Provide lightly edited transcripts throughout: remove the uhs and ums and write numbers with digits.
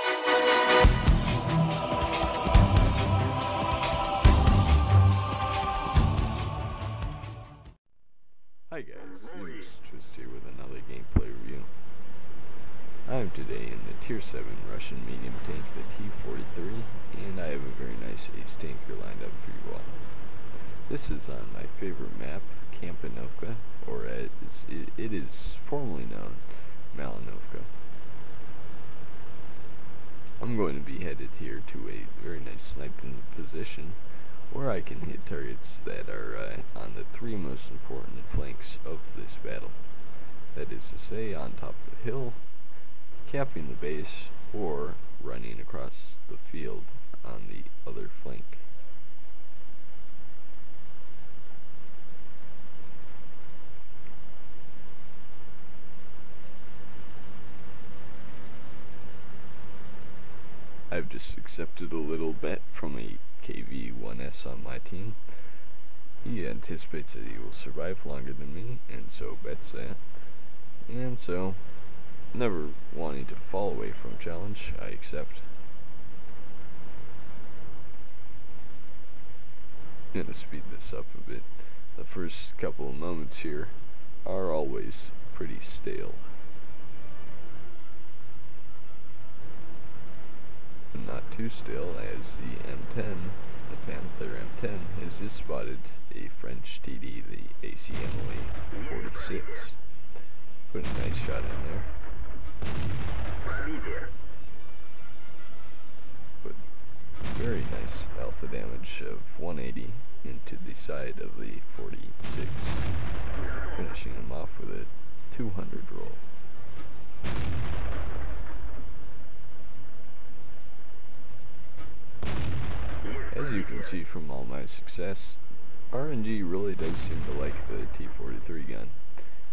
Hi guys, it's Twist here with another gameplay review. I'm today in the Tier 7 Russian medium tank, the T-43, and I have a very nice ace tanker lined up for you all. This is on my favorite map, Kampanovka, or as it is formerly known, Malinovka. I'm going to be headed here to a very nice sniping position where I can hit targets that are on the three most important flanks of this battle. That is to say, on top of the hill, capping the base, or running across the field on the other flank. I've just accepted a little bet from a KV-1S on my team. He anticipates that he will survive longer than me, and so bets that. And so, never wanting to fall away from a challenge, I accept. I'm going to speed this up a bit. The first couple of moments here are always pretty stale. Not too stale, as the M10, the Panther M10, has just spotted a French TD, the Incidentally 46. Put a nice shot in there. Put very nice alpha damage of 180 into the side of the 46, finishing him off with a 200 roll. As you can see from all my success, RNG really does seem to like the T-43 gun,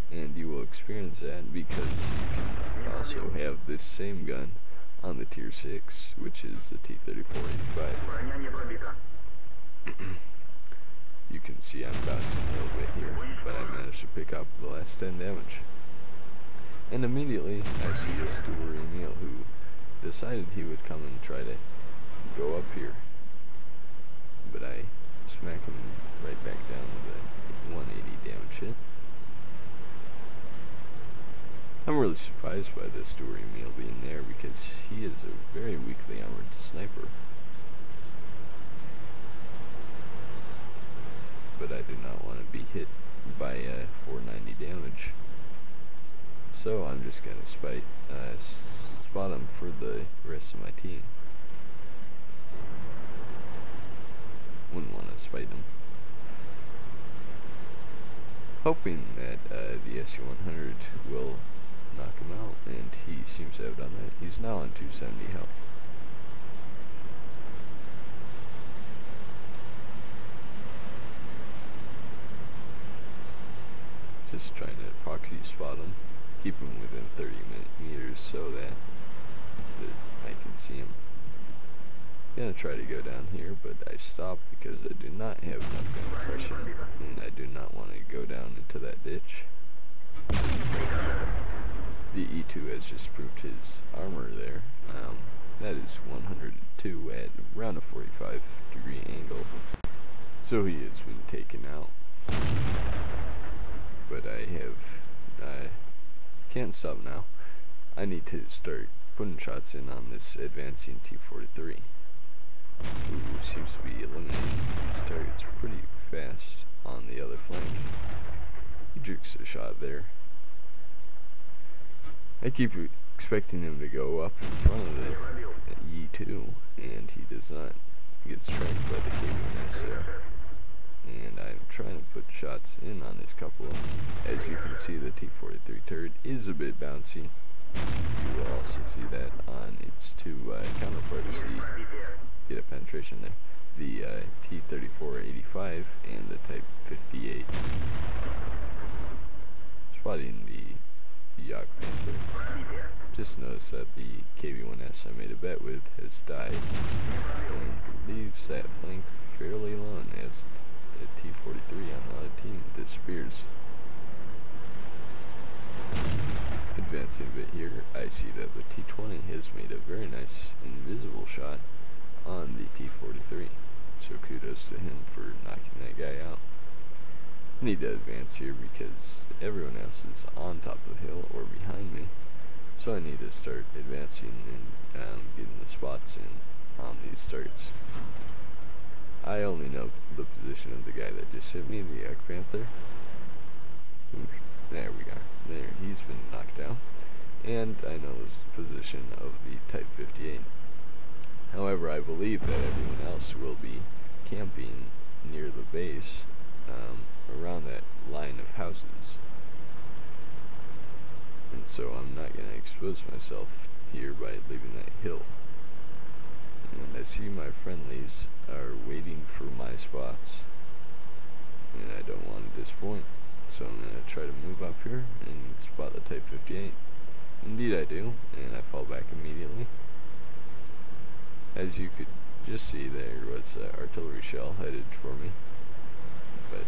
and you will experience that because you can also have this same gun on the Tier 6, which is the T-34-85. You can see I'm bouncing a little bit here, but I managed to pick up the last 10 damage. And immediately I see a Stuart Emil who decided he would come and try to go up here. But I smack him right back down with a 180 damage hit. I'm really surprised by this Stuart Emil being there because he is a very weakly armored sniper. But I do not want to be hit by 490 damage. So I'm just going to spot him for the rest of my team. Wouldn't want to spite him. Hoping that the SU-100 will knock him out, and he seems to have done that. He's now on 270 health. Just trying to proxy spot him, keep him within 30 meters so that I can see him. I'm gonna try to go down here, but I stopped because I do not have enough gun suppression, and I do not want to go down into that ditch. The E2 has just proved his armor there. That is 102 at around a 45-degree angle, so he has been taken out. But I can't stop now. I need to start putting shots in on this advancing T-43. Who seems to be eliminating these targets pretty fast on the other flank. He jerks a shot there. I keep expecting him to go up in front of the E2, and he does not. He gets tracked by the KV-1S there. And I'm trying to put shots in on this couple. As you can see, the T-43 turret is a bit bouncy. You will also see that on its two counterparts. Get a penetration there. The T-34-85 and the Type 58. Spotting the Yak Panther. Just notice that the KV-1S I made a bet with has died and leaves that flank fairly alone as the T-43 on the other team disappears. Advancing a bit here, I see that the T-20 has made a very nice invisible shot on the T-43. So kudos to him for knocking that guy out. I need to advance here because everyone else is on top of the hill or behind me. So I need to start advancing and getting the spots in on these targets. I only know the position of the guy that just hit me, the Yak Panther. There we go. There, he's been knocked down. And I know the position of the Type 58. However, I believe that everyone else will be camping near the base, around that line of houses. And so I'm not going to expose myself here by leaving that hill. And I see my friendlies are waiting for my spots, and I don't want to disappoint. So I'm going to try to move up here and spot the Type 58. Indeed I do, and I fall back immediately. As you could just see, there was an artillery shell headed for me, but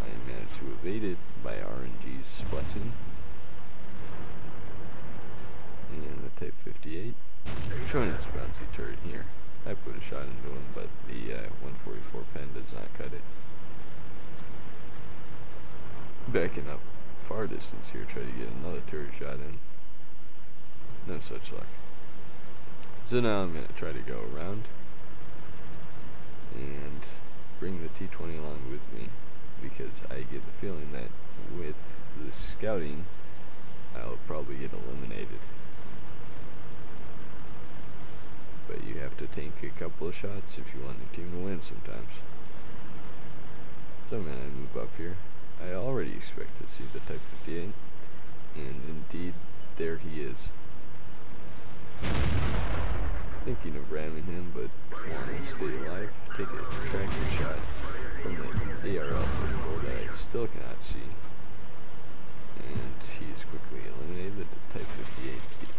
I managed to evade it by RNG's blessing. And the Type 58 showing its bouncy turret here. I put a shot into him, but the 144 pen does not cut it. Backing up far distance here, try to get another turret shot in. No such luck. So now I'm going to try to go around and bring the T-20 along with me, because I get the feeling that with the scouting I'll probably get eliminated. But you have to take a couple of shots if you want your team to win sometimes. So I'm going to move up here. I already expect to see the Type 58, and indeed, there he is. Thinking of ramming him, but wanting to stay alive, take a tracking shot from the ARL-44 that I still cannot see. And he is quickly eliminated. The Type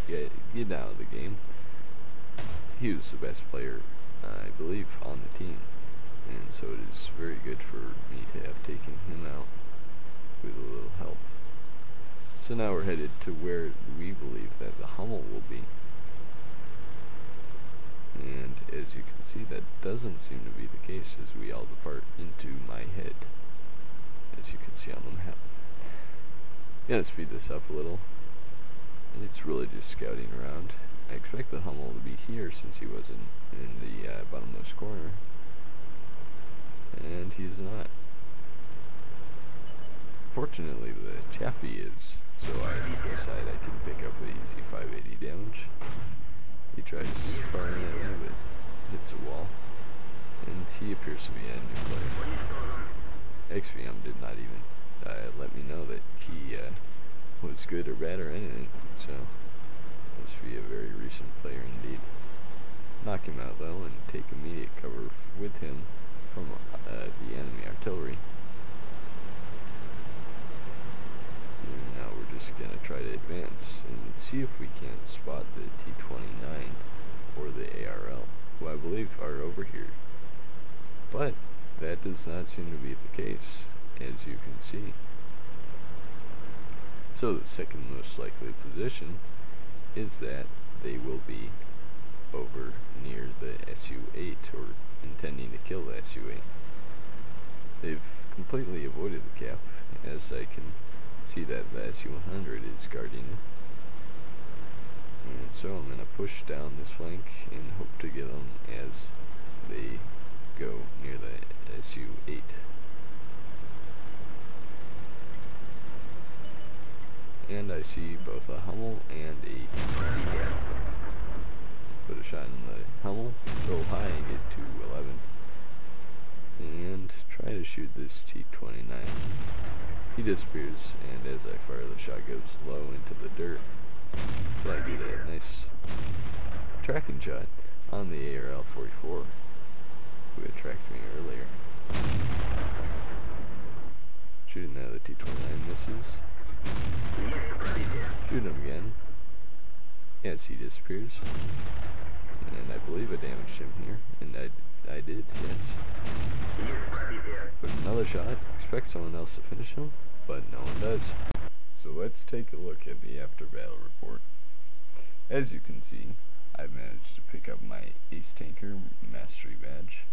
58 get out of the game. He was the best player, I believe, on the team, and so it is very good for me to have taken him out with a little help. So now we're headed to where we believe that the Hummel will be. And as you can see, that doesn't seem to be the case as we all depart into my head, as you can see on the map. Gotta speed this up a little. It's really just scouting around. I expect the Hummel to be here since he wasn't in the bottommost corner, and he's not. Fortunately, the Chaffee is, so I decide I can pick up an easy 580 damage. He tries firing at me, but hits a wall, and he appears to be a new player. XVM did not even let me know that he was good or bad or anything, so must be a very recent player indeed. Knock him out though, and take immediate cover with him from the enemy artillery. And now we're just gonna try to advance and see if we can spot the T-29 or the ARL, who I believe are over here. But that does not seem to be the case, as you can see. So the second most likely position is that they will be over near the Su-8, or intending to kill the Su-8. They've completely avoided the cap, as I can see that the Su-100 is guarding it. And so I'm going to push down this flank and hope to get them as they go near the Su-8. And I see both a Hummel and a T-29. Put a shot in the Hummel, go high and get to 11. And try to shoot this T-29. He disappears, and as I fire, the shot goes low into the dirt. But I get a nice tracking shot on the ARL-44, who had tracked me earlier. Shooting that, the T-29 misses. Shoot him again. Yes, he disappears. And I believe I damaged him here. And I did, yes. Put another shot. Expect someone else to finish him, but no one does. So let's take a look at the after battle report. As you can see, I've managed to pick up my Ace Tanker Mastery Badge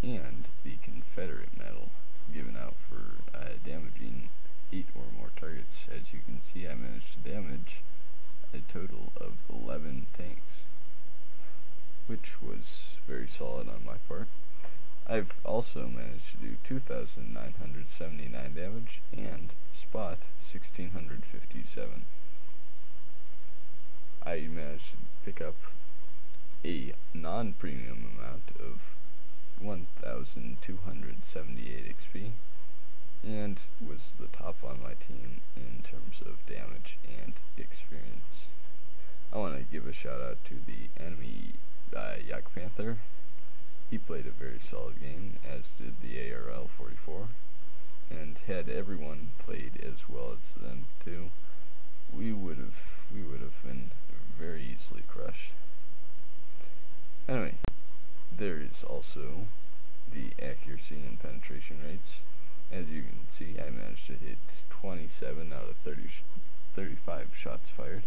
and the Confederate Medal given out for damaging 8 or more targets. As you can see, I managed to damage a total of 11 tanks, which was very solid on my part. I've also managed to do 2,979 damage and spot 1,657. I managed to pick up a non-premium amount of 1,278 XP and was the top on my team in terms of damage and experience. I want to give a shout out to the enemy Yak Panther. He played a very solid game, as did the ARL 44, and had everyone played as well as them too, we would have been very easily crushed. Anyway, there is also the accuracy and penetration rates. As you can see, I managed to hit 27 out of 35 shots fired,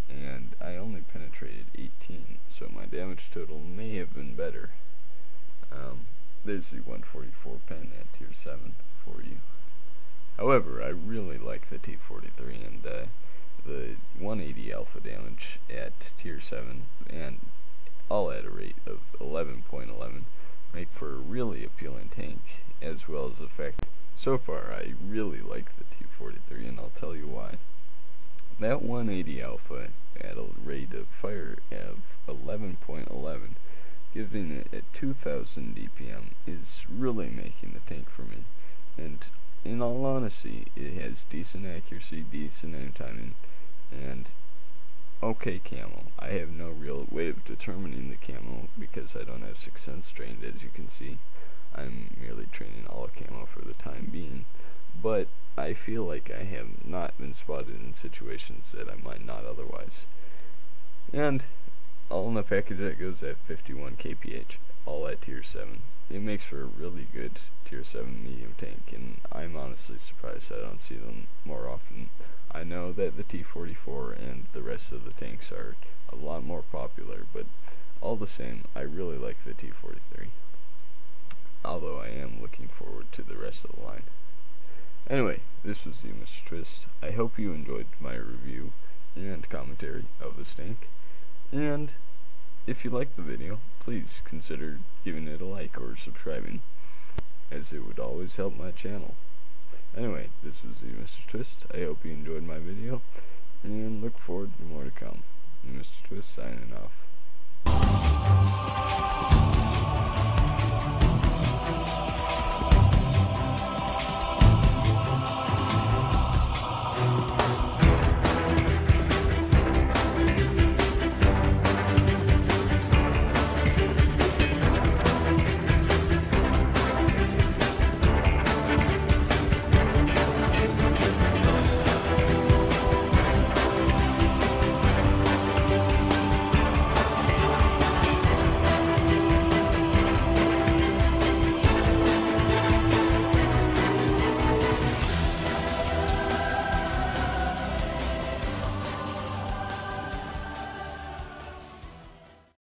and I only penetrated 18, so my damage total may have been better. There's the 144 pen at tier 7 for you. However, I really like the T-43, and the 180 alpha damage at tier 7 and all at a rate of 11.11 make for a really appealing tank, as well as the fact so far I really like the T-43, and I'll tell you why. That 180 alpha at a rate of fire of 11.11, giving it at 2,000 DPM, is really making the tank for me. And in all honesty, it has decent accuracy, decent aim timing, and okay camo. I have no real way of determining the camo because I don't have 6th Sense trained, as you can see. I'm merely training all camo for the time being, but I feel like I have not been spotted in situations that I might not otherwise. And all in the package that goes at 51 kph, all at tier 7. It makes for a really good tier 7 medium tank, and I'm honestly surprised I don't see them more often. I know that the T-44 and the rest of the tanks are a lot more popular, but all the same, I really like the T-43. Although I am looking forward to the rest of the line. Anyway, this was the Mr. Twist. I hope you enjoyed my review and commentary of this tank. And if you liked the video, please consider giving it a like or subscribing, as it would always help my channel. Anyway, this was the Mr. Twist. I hope you enjoyed my video, and look forward to more to come. Mr. Twist signing off.